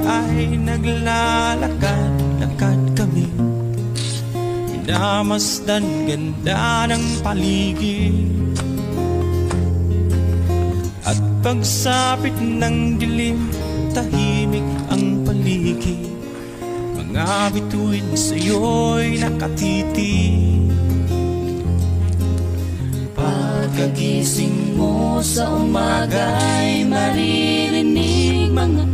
ay naglalakad-lakad kami, minamasdan ganda ng paligid. At pagsapit ng dilim, tahimik ang paligid, mga bituin sa'yo'y nakatitig. Pagkagising mo sa umaga'y maririnig mga